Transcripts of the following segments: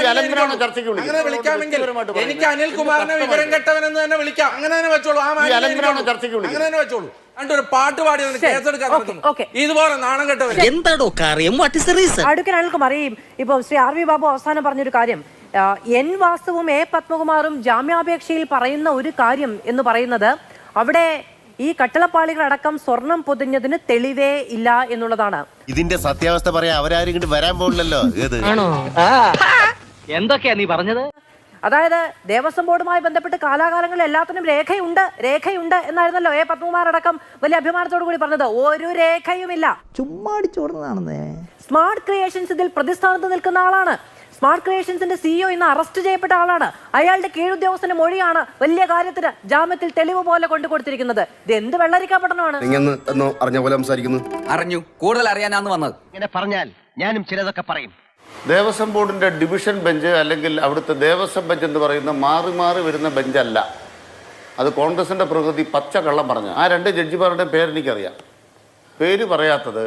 അങ്ങനെ വിളിക്കാമെങ്കിൽ എനിക്ക് അനിൽകുമാറിനെ വിവരം കെട്ടവനെന്ന് തന്നെ വിളിക്കാം. അങ്ങനെ തന്നെ വെച്ചോളൂ. അങ്ങനെ തന്നെ വെച്ചോളൂ. ഒരു പാട്ട് പാടി കേസെടുക്കാൻ ഇതുപോലെ നാണം കെട്ടവൻ എന്താടോ കാര്യം? അടുക്കൽ അനിൽകുമാർ, ഇപ്പൊ ശ്രീ ആർ വി ബാബു അവസാനം പറഞ്ഞൊരു കാര്യം, എൻ വാസുവും എ പത്മകുമാറും ജാമ്യാപേക്ഷയിൽ പറയുന്ന ഒരു കാര്യം എന്ന് പറയുന്നത് അവിടെ ഈ കട്ടിളപ്പാളികളടക്കം സ്വർണം പൊതിഞ്ഞതിന് തെളിവേ ഇല്ല എന്നുള്ളതാണ്. ഇതിന്റെ സത്യാവസ്ഥ പറയാ അവരാരും ഇങ്ങോട്ട് വരാൻ പോകില്ലല്ലോ. എന്തൊക്കെയാ നീ പറഞ്ഞത്? അതായത് ദേവസ്വം ബോർഡുമായി ബന്ധപ്പെട്ട് കാലാകാലങ്ങളിൽ എല്ലാത്തിനും രേഖയുണ്ട് എന്നായിരുന്നല്ലോ എ പത്മകുമാർ അടക്കം വലിയ അഭിമാനത്തോടു കൂടി പറഞ്ഞത്. ഒരു രേഖയുമില്ല, ചുമ്മാടിച്ചോടുന്നതാണെന്നേ. സ്മാർട്ട് ക്രിയേഷൻസ് ഇതിൽ പ്രതിസ്ഥാനത്ത് നിൽക്കുന്ന ആളാണ്. സ്മാർട്ട് ക്രിയേഷൻസിന്റെ സിഇഒ ഇന്ന് അറസ്റ്റ് ചെയ്യപ്പെട്ട ആളാണ്. അയാളുടെ കീഴുദ്യോഗസ്ഥന്റെ മൊഴിയാണ് വലിയ കാര്യത്തിന് ജാമ്യത്തിൽ തെളിവ് പോലെ കൊണ്ടുകൊടുത്തിരിക്കുന്നത്. ഇത് എന്ത് വെള്ളരിക്കാ പഠനമാണ്? അറിഞ്ഞ പോലെ സംസാരിക്കുന്നു. അറിഞ്ഞു, കൂടുതൽ അറിയാനാന്ന് വന്നത്. ഇങ്ങനെ പറഞ്ഞാൽ ഞാനും ചിലതൊക്കെ പറയും. ദേവസ്വം ബോർഡിന്റെ ഡിവിഷൻ ബെഞ്ച് അല്ലെങ്കിൽ അവിടുത്തെ ദേവസ്വം ബെഞ്ച് എന്ന് പറയുന്ന മാറി മാറി വരുന്ന ബെഞ്ചല്ല. അത് കോൺഗ്രസിന്റെ പ്രകൃതി പച്ച കള്ളം പറഞ്ഞു. ആ രണ്ട് ജഡ്ജിമാരുടെ പേരെനിക്കറിയാം. പേര് പറയാത്തത്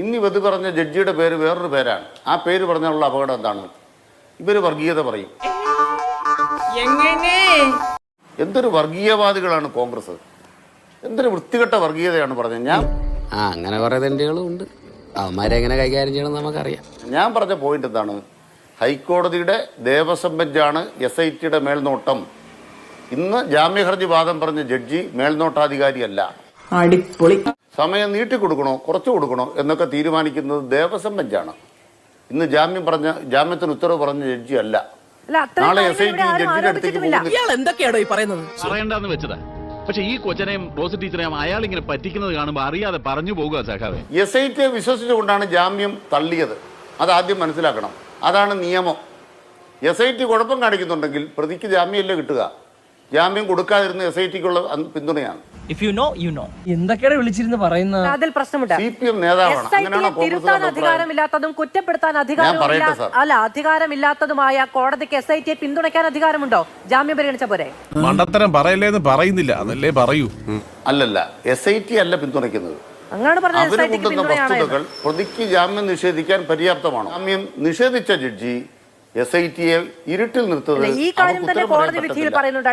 ഇനി വെത് പറഞ്ഞ ജഡ്ജിയുടെ പേര് വേറൊരു പേരാണ്. ആ പേര് പറഞ്ഞുള്ള അപകടം എന്താണ്? ഇവര് വർഗീയത പറയും. എന്തൊരു വർഗീയവാദികളാണ് കോൺഗ്രസ്, എന്തൊരു വൃത്തികെട്ട വർഗീയതയാണ് പറഞ്ഞത്. അങ്ങനെ കുറെ തെണ്ടികളും ഉണ്ട്, അവന്മാരെ എങ്ങനെ കൈകാര്യം ചെയ്യണം നമുക്കറിയാം. ഞാൻ പറഞ്ഞ പോയിന്റ് എന്താണ്? ഹൈക്കോടതിയുടെ ദേവസ്വം ബെഞ്ചാണ് SITയുടെ മേൽനോട്ടം. ഇന്ന് ജാമ്യഹർജി വാദം പറഞ്ഞ ജഡ്ജി മേൽനോട്ടാധികാരിയല്ല. അടിപൊളി. സമയം നീട്ടിക്കൊടുക്കണോ കുറച്ചു കൊടുക്കണോ എന്നൊക്കെ തീരുമാനിക്കുന്നത് ദേവസ്വം ബെഞ്ചാണ്. ഇന്ന് ജാമ്യത്തിന് ഉത്തരവ് പറഞ്ഞ ജഡ്ജി അല്ല. നാളെ SIT ജഡ്ജിയുടെ അടുത്തേക്ക് പറയണ്ടെന്ന് വെച്ചതാ. പക്ഷെ ഈ കൊച്ചനെയും റോസ് ടീച്ചറെയും അയാൾ ഇങ്ങനെ പറ്റിക്കുന്നത് കാണുമ്പോൾ അറിയാതെ പറഞ്ഞു പോകുക സഖാവേ. SITയെ വിശ്വസിച്ചുകൊണ്ടാണ് ജാമ്യം തള്ളിയത്. അതാദ്യം മനസ്സിലാക്കണം. അതാണ് നിയമം. SIT കുഴപ്പം കാണിക്കുന്നുണ്ടെങ്കിൽ പ്രതിക്ക് ജാമ്യമല്ലേ കിട്ടുക. ജാമ്യം കൊടുക്കാതിരുന്ന SITക്കുള്ള പിന്തുണയാണ്. എന്തൊക്കെയാണ് വിളിച്ചിരുന്ന് പറയുന്നത്? അതിൽ പ്രശ്നമുണ്ട്. CPM നേതാവാണ്. തിരുത്താൻ അധികാരമില്ലാത്തതും കുറ്റപ്പെടുത്താൻ അധികാരമില്ലാത്തതുമായ കോടതിക്ക് SITയെ പിന്തുണയ്ക്കാൻ അധികാരമുണ്ടോ? ജാമ്യം പരിഗണിച്ച പോരെ? മണ്ടത്തരം പറയല്ലേന്ന് പറയുന്നില്ല, അതല്ലേ പറയൂ. അല്ലല്ല, SIT അല്ല പിന്തുണയ്ക്കുന്നത്. അങ്ങാണ് പറഞ്ഞത്. അവര് കൊണ്ടുവന്ന വസ്തുതകൾ പ്രതിക്ക് ജാമ്യം നിഷേധിക്കാൻ പര്യാപ്തമാണ്. ജാമ്യം നിഷേധിച്ച ജഡ്ജി SITയെ ഇരുട്ടിൽ നിർത്തുന്നത് ഈ കാര്യം തന്നെ കോടതി വിധിയിൽ പറയുന്നുണ്ട്.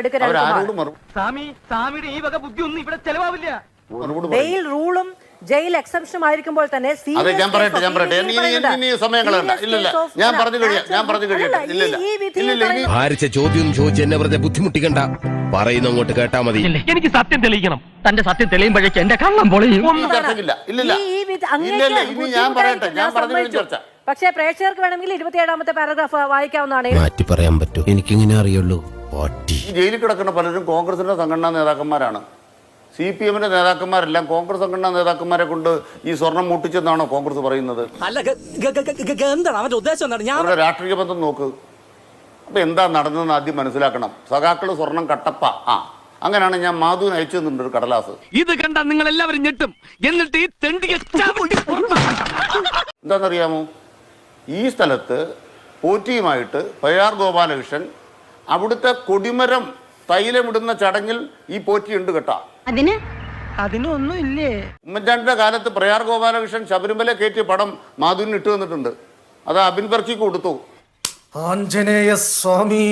ബെയിൽ റൂളും ജയിൽ എക്സംഷനും ആയിരിക്കുമ്പോൾ തന്നെ ഞാൻ പറയട്ടെ സമയങ്ങളുണ്ട്. ഞാൻ പറഞ്ഞു കഴിയട്ടെ. ഭാരിച്ച ചോദ്യം ചോദിച്ച് എന്നെ വെറുതെ ബുദ്ധിമുട്ടിക്കണ്ട. പറയുന്ന അങ്ങോട്ട് കേട്ടാ മതി. എനിക്ക് സത്യം തെളിയിക്കണം. തന്റെ സത്യം തെളിയുമ്പോഴേക്ക് എന്റെ കള്ളം പൊളിയും. ഞാൻ പറയട്ടെ. ഞാൻ പറഞ്ഞു ചർച്ച. പക്ഷേ പ്രേക്ഷകർക്ക് വേണമെങ്കിൽ 27ാമത്തെ പാരഗ്രാഫ് വായിക്കാവുന്നതാണ്. മാറ്റി പറയാൻ പറ്റും, എനിക്കിങ്ങനെ അറിയുള്ളൂ. ജയിലിൽ കിടക്കുന്ന പലരും കോൺഗ്രസിന്റെ സംഘടനാ നേതാക്കന്മാരാണ്. CPMന്റെ നേതാക്കന്മാരെല്ലാം കോൺഗ്രസ് സംഘടനാ നേതാക്കന്മാരെ കൊണ്ട് ഈ സ്വർണം മുട്ടിച്ചെന്നാണോ കോൺഗ്രസ് പറയുന്നത്? അവരുടെ രാഷ്ട്രീയ ബന്ധം നോക്ക്. അപ്പൊ എന്താ നടന്നതെന്ന് ആദ്യം മനസ്സിലാക്കണം. സഖാക്കള് സ്വർണം കട്ടപ്പ. അങ്ങനെയാണ് ഞാൻ മാധുവിന് അയച്ചു തന്നിട്ടുണ്ട് ഒരു കടലാസ്. ഇത് കണ്ടാൽ നിങ്ങൾ എല്ലാവരും ഞെട്ടും. എന്നിട്ട് ഈ എന്താണെന്നറിയാമോ? ഈ സ്ഥലത്ത് പോറ്റിയുമായിട്ട് പയ്യാർ ഗോപാലകൃഷ്ണൻ അവിടുത്തെ കൊടിമരം തൈലമിടുന്ന ചടങ്ങിൽ ഈ പോറ്റിയുണ്ട് കേട്ടാ. അതിനൊന്നും ഇല്ലേ? ഉമ്മൻചാണ്ടിയുടെ കാലത്ത് പ്രയാർ ഗോപാലകൃഷ്ണൻ ശബരിമല കയറ്റിയ പടം മാധുവിന് ഇട്ടു തന്നിട്ടുണ്ട്. അത് അബിൻ ബർക്കിക്ക് കൊടുത്തു. ആഞ്ജനേയ സ്വാമി.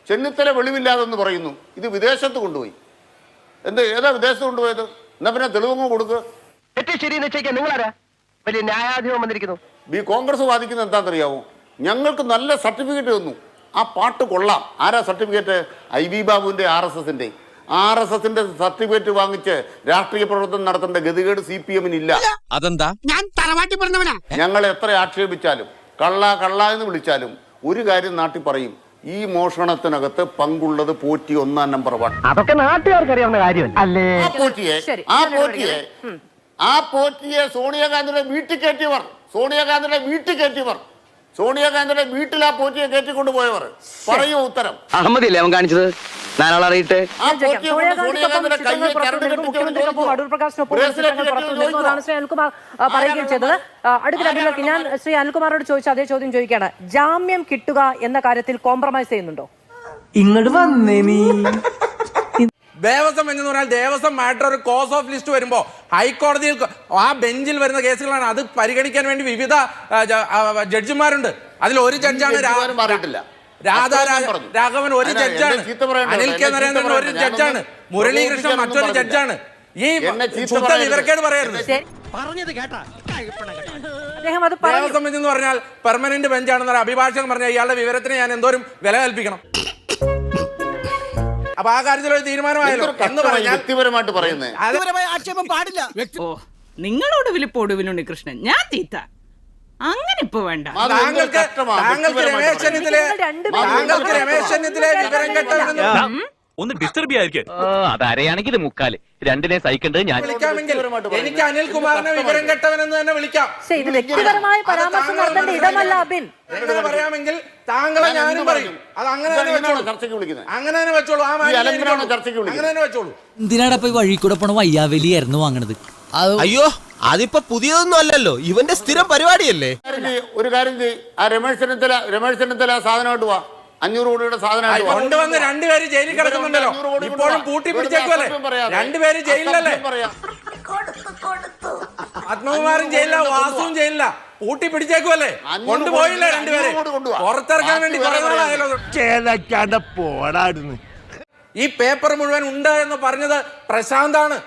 ചെന്നിത്തല വെളിവില്ലാതെന്ന് പറയുന്നു. ഇത് വിദേശത്ത് കൊണ്ടുപോയി. ഏതാ വിദേശത്ത് കൊണ്ടുപോയത്? എന്നാ പിന്നെ തെളിവങ്ങ് കൊടുക്കുക. കോൺഗ്രസ് വാദിക്കുന്നത് എന്താണെന്നറിയാവോ? ഞങ്ങൾക്ക് നല്ല സർട്ടിഫിക്കറ്റ് തന്നു. ആ പാട്ട് കൊള്ളാം. ആരാ സർട്ടിഫിക്കറ്റ്? IB ബാബുവിന്റെ RSSന്റെ സർട്ടിഫിക്കറ്റ് വാങ്ങിച്ച് രാഷ്ട്രീയ പ്രവർത്തനം നടത്തേണ്ട ഗതികേട് CPMനില്ല. അതെന്താ? ഞാൻ തറവാട്ടി പറഞ്ഞവനാ. ഞങ്ങൾ എത്ര ആക്ഷേപിച്ചാലും കള്ള എന്ന് വിളിച്ചാലും ഒരു കാര്യം നാട്ടിൽ പറയും. ഈ മോഷണത്തിനകത്ത് പങ്കുള്ളത് പോറ്റി 1-ാം നമ്പർ 1. അതൊക്കെ നാട്ടുകാർക്ക് അറിയാവുന്ന കാര്യം അല്ലേ? ആ പോറ്റിയെ സോണിയാഗാന്ധിയുടെ വീട്ടിൽ കയറ്റിയവർ, സോണിയാഗാന്ധിയുടെ വീട്ടിൽ ആ പോറ്റിയെ കയറ്റിക്കൊണ്ട് പോയവർ. പറയൂ ഉത്തരം. അഹമ്മദില്ലേ അവൻ കാണിച്ചത്? നാലാളറിയിട്ട് പറയുകയും ചെയ്തത്. അടുത്ത ഞാൻ ശ്രീ അനിൽകുമാറോട് ചോദിച്ച അതേ ചോദ്യം ചോദിക്കുകയാണ്. ജാമ്യം കിട്ടുക എന്ന കാര്യത്തിൽ കോംപ്രമൈസ് ചെയ്യുന്നുണ്ടോ? ഇങ്ങോട്ട് വന്നേ നീ. ദേവസ്വം എന്ന് പറഞ്ഞാൽ ദേവസ്വം മാറ്റർ ഒരു കോസ് ഓഫ് ലിസ്റ്റ് വരുമ്പോൾ ഹൈക്കോടതിയിൽ ആ ബെഞ്ചിൽ വരുന്ന കേസുകളാണ്. അത് പരിഗണിക്കാൻ വേണ്ടി വിവിധ ജഡ്ജിമാരുണ്ട്. അതിൽ ഒരു ജഡ്ജാണ് മാറിയിട്ടില്ല. രാഘവൻ ഒരു അല്ല, ജഡ്ജാണ്, എന്നെ ചീത്ത പറയണ്ട, അനിൽ കെ എന്നെ നരേന്ദ്രൻ ചീത്ത ഒരു പറയണ്ട. ജഡ്ജാണ്, മുരളീകൃഷ്ണൻ മറ്റൊരു ജഡ്ജാണ്. ഈ ശുദ്ധ വിവരക്കേട് പറയരുത്. അദ്ദേഹം അത് പറഞ്ഞു. ദേവസമിതി എന്ന് പറഞ്ഞാൽ പെർമനന്റ് ബെഞ്ചാണെന്ന് അഭിഭാഷകൻ പറഞ്ഞാൽ ഇയാളുടെ വിവരത്തിന് ഞാൻ എന്തോരം വില കൽപ്പിക്കണം. അപ്പൊ ആ കാര്യത്തിൽ ഒരു തീരുമാനമായല്ലോ എന്ന് പറഞ്ഞാൽ വ്യക്തിപരമായിട്ട് പറയുന്നത് ആക്ഷേപം പാടില്ല. നിങ്ങളോട് വിളിപ്പോടുവിനുണ്ണി കൃഷ്ണൻ, ഞാൻ തീറ്റ അങ്ങനെ ഇപ്പൊ വേണ്ട. താങ്കൾക്ക് രമേശ് ചെന്നിത്തലയെ വിവരം കെട്ടവനെന്ന് ഒന്ന് ഡിസ്റ്റർബ് ചെയ്യാതിരിക്കാൻ. അതറിയാണെങ്കിൽ ഇത് മുക്കാല് രണ്ടിനെ സഹിക്കേണ്ടത് ഞാൻ. വിളിക്കാമെങ്കിൽ എനിക്ക് അനിൽകുമാറിനെ വിവരം കെട്ടവനെന്ന് തന്നെ വിളിക്കാം. ഇത് വ്യക്തിപരമായ പരാമർശം നടത്തേണ്ട ഇടമല്ല അബിൻ. അങ്ങനെ പറയാമെങ്കിൽ താങ്കളെ ഞാനും പറയും. അത് അങ്ങനെ തന്നെ വെച്ചോളൂ. ചർച്ചയ്ക്ക് വിളിക്കുന്നത് അങ്ങനെ തന്നെ വെച്ചോളൂ. ആ ചർച്ചയ്ക്ക് അങ്ങനെ തന്നെ വെച്ചോളൂ. എന്തിനാടാ പോയി വഴി കൂടെ പോണ വയ്യാവലിയായിരുന്നു വാങ്ങണത്? അയ്യോ അതിപ്പോ പുതിയതൊന്നും അല്ലല്ലോ, ഇവന്റെ സ്ഥിരം പരിപാടിയല്ലേ. ഒരു കാര്യം ചെയ്യ്, ആ രമേശ് ചെന്നിത്തല സാധനമായിട്ട് വാ, 500 കോടിയുടെ സാധനമായിട്ട് കൊണ്ടുവന്ന് രണ്ടുപേര് ജയിലിൽ കിടക്കുന്നുണ്ടല്ലോ, ഇപ്പോഴും പൂട്ടി പിടിച്ചേക്കുമല്ലേ? രണ്ടുപേര് ജയിലിലല്ലേ? പത്മകുമാറും ജയിലില്ല, വാസുവും ജയിലില്ല, പൂട്ടി പിടിച്ചേക്കുമല്ലേ? കൊണ്ടുപോയില്ലേ രണ്ടുപേരെ? പുറത്തിറക്കാൻ വേണ്ടി കുറെ നാളായല്ലോ. ഈ പേപ്പർ മുഴുവൻ ഉണ്ട് എന്ന് പറഞ്ഞത് പ്രശാന്താണ്,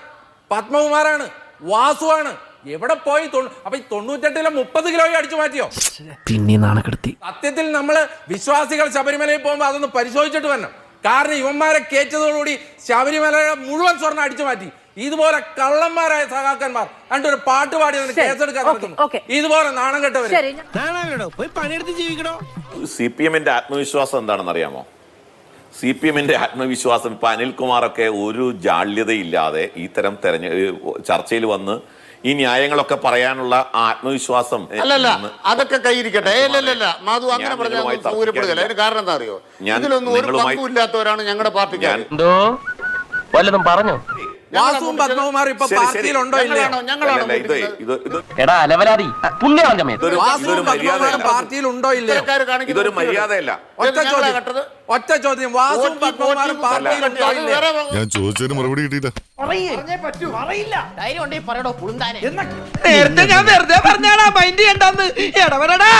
പത്മകുമാറാണ്, വാസുവാണ്. എവിടെ പോയി? അപ്പൊ ഈ 98-ലെ 30 കിലോയും അടിച്ചു മാറ്റിയോ? പിന്നെ നാണക്കെടുത്തി. സത്യത്തിൽ നമ്മള് വിശ്വാസികൾ ശബരിമലയിൽ പോകുമ്പോൾ അതൊന്ന് പരിശോധിച്ചിട്ട് വരണം. കാരണം ഇവന്മാരെ കയറ്റതോടുകൂടി ശബരിമലയുടെ മുഴുവൻ സ്വർണ്ണം അടിച്ചു മാറ്റി. ഇതുപോലെ കള്ളന്മാരായ സഖാക്കന്മാർ കണ്ടൊരു പാട്ട് പാടി കേസെടുക്കാൻ നടക്കുന്നു. ഇതുപോലെ നാണം കെട്ടവര്. CPM-ന്റെ ആത്മവിശ്വാസം എന്താണെന്ന് അറിയാമോ? CPM-ന്റെ ആത്മവിശ്വാസം ഇപ്പൊ അനിൽകുമാറൊക്കെ ഒരു ജാള്യതയില്ലാതെ ഇത്തരം ചർച്ചയിൽ വന്ന് ഈ ന്യായങ്ങളൊക്കെ പറയാനുള്ള ആത്മവിശ്വാസം. അല്ലല്ല, അതൊക്കെ കൈയിരിക്കട്ടെ. അല്ലല്ല മാധു, അങ്ങനെ പറഞ്ഞാൽ സൗകര്യപ്പെടുകയല്ല. അതിന് കാരണം എന്താ അറിയോ? ഇതിലൊന്നും ഒരു പങ്കുമില്ലാത്തവരാണ് ഞങ്ങളുടെ പാർട്ടിക്കാർ. എന്തോ വല്ലതും പറഞ്ഞോ? വാസുവും പത്മകുമാറും ഇപ്പൊ പാർട്ടിയിലുണ്ടോ ഇല്ലയോ? എടാ അലവലാതി പുണ്യവാഞ്ചമേ. വാസുവും പത്മകുമാറും പാർട്ടിയിലുണ്ടോ ഇല്ലയോ? ഇതൊരു മര്യാദയല്ല. ഒറ്റ ചോദ്യം, വാസുവും പത്മകുമാറും പാർട്ടിയിലുണ്ടോ ഇല്ലയോ? ഞാൻ ചോദിച്ചതിന് മറുപടി കിട്ടിയില്ല. നേരത്തെ ഞാൻ വെറുതെ പറഞ്ഞാടാ, മൈൻഡ് ചെയ്യണ്ടെന്ന്. ഇടപെടടാ.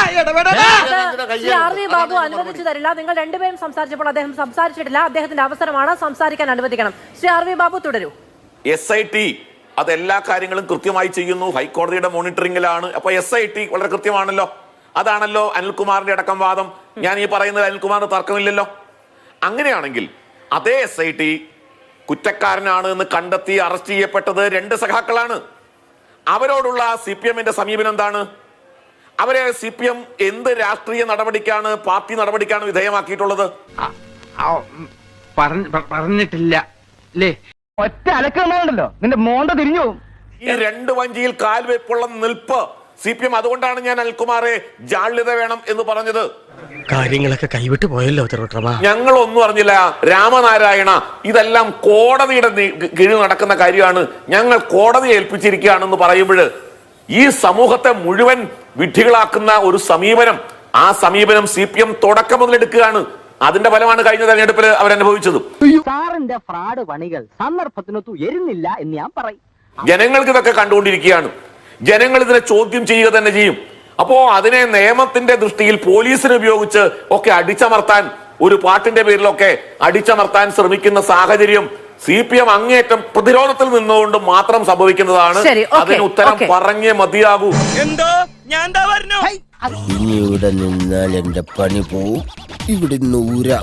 ശ്രീ ആർ.വി. ബാബു അനുവദിച്ചു തരില്ല. നിങ്ങൾ രണ്ടുപേരും സംസാരിച്ചപ്പോൾ അദ്ദേഹം സംസാരിച്ചിട്ടില്ല. അദ്ദേഹത്തിന്റെ അവസരമാണ്, സംസാരിക്കാൻ അനുവദിക്കണം. ശ്രീ ആർ.വി. ബാബു തുടരൂ. SIT അതെല്ലാ കാര്യങ്ങളും കൃത്യമായി ചെയ്യുന്നു, ഹൈക്കോടതിയുടെ മോണിറ്ററിംഗിലാണ്. അപ്പൊ SIT വളരെ കൃത്യമാണല്ലോ. അതാണല്ലോ അനിൽകുമാറിന്റെ അടക്കം വാദം. ഞാൻ ഈ പറയുന്നത് അനിൽകുമാറിന് തർക്കമില്ലല്ലോ. അങ്ങനെയാണെങ്കിൽ അതേ SIT കുറ്റക്കാരനാണ് എന്ന് കണ്ടെത്തി അറസ്റ്റ് ചെയ്യപ്പെട്ടത് 2 സഖാക്കളാണ്. അവരോടുള്ള CPM-ന്റെ സമീപനം എന്താണ്? അവരെ CPM എന്ത് രാഷ്ട്രീയ നടപടിക്കാണ്, പാർട്ടി നടപടിക്കാണ് വിധേയമാക്കിയിട്ടുള്ളത്? പറഞ്ഞിട്ടില്ല അല്ലേ? ഒറ്റ അലക്കുണ്ടല്ലോ നിന്റെ മോന്ത തിരിഞ്ഞു. ഈ 2 വഞ്ചിയിൽ കാൽവെപ്പുള്ള നിൽപ്പ് CPM. അതുകൊണ്ടാണ് ഞാൻ അനിൽകുമാറെ ജാള്യത വേണം എന്ന് പറഞ്ഞത്. കാര്യങ്ങളൊക്കെ കൈവിട്ട് പോയല്ലോ. ഞങ്ങളൊന്നും അറിഞ്ഞില്ല രാമനാരായണ, ഇതെല്ലാം കോടതിയുടെ കീഴിൽ നടക്കുന്ന കാര്യമാണ്, ഞങ്ങൾ കോടതിയെ ഏൽപ്പിച്ചിരിക്കുകയാണെന്ന് പറയുമ്പോൾ ഈ സമൂഹത്തെ മുഴുവൻ വിഡ്ഢികളാക്കുന്ന ഒരു സമീപനം, ആ സമീപനം CPM തുടക്കം മുതലെടുക്കുകയാണ്. അതിന്റെ ഫലമാണ് കഴിഞ്ഞ തെരഞ്ഞെടുപ്പിൽ അവരനുഭവിച്ചത്. സാറിന്റെ ഫ്രോഡ് പണികൾ സന്ദർഭത്തിനൊത്തു എരുന്നില്ല എന്ന് ഞാൻ പറയും. ജനങ്ങൾക്ക് ഇതൊക്കെ കണ്ടുകൊണ്ടിരിക്കുകയാണ്. ജനങ്ങൾ ഇതിനെ ചോദ്യം ചെയ്യുക തന്നെ ചെയ്യും. അപ്പോ അതിനെ നിയമത്തിന്റെ ദൃഷ്ടിയിൽ പോലീസിനെ ഉപയോഗിച്ച് ഒക്കെ അടിച്ചമർത്താൻ, ഒരു പാട്ടിന്റെ പേരിലൊക്കെ അടിച്ചമർത്താൻ ശ്രമിക്കുന്ന സാഹചര്യം CPM അങ്ങേറ്റം പ്രതിരോധത്തിൽ നിന്നുകൊണ്ട് മാത്രം സംഭവിക്കുന്നതാണ്. അതിന് ഉത്തരം പറഞ്ഞേ മതിയാകൂ. എന്തോ ഞാൻ ഇനി ഇവിടെ നിന്നാൽ എന്റെ പണി പോവും. ഇവിടെ നൂര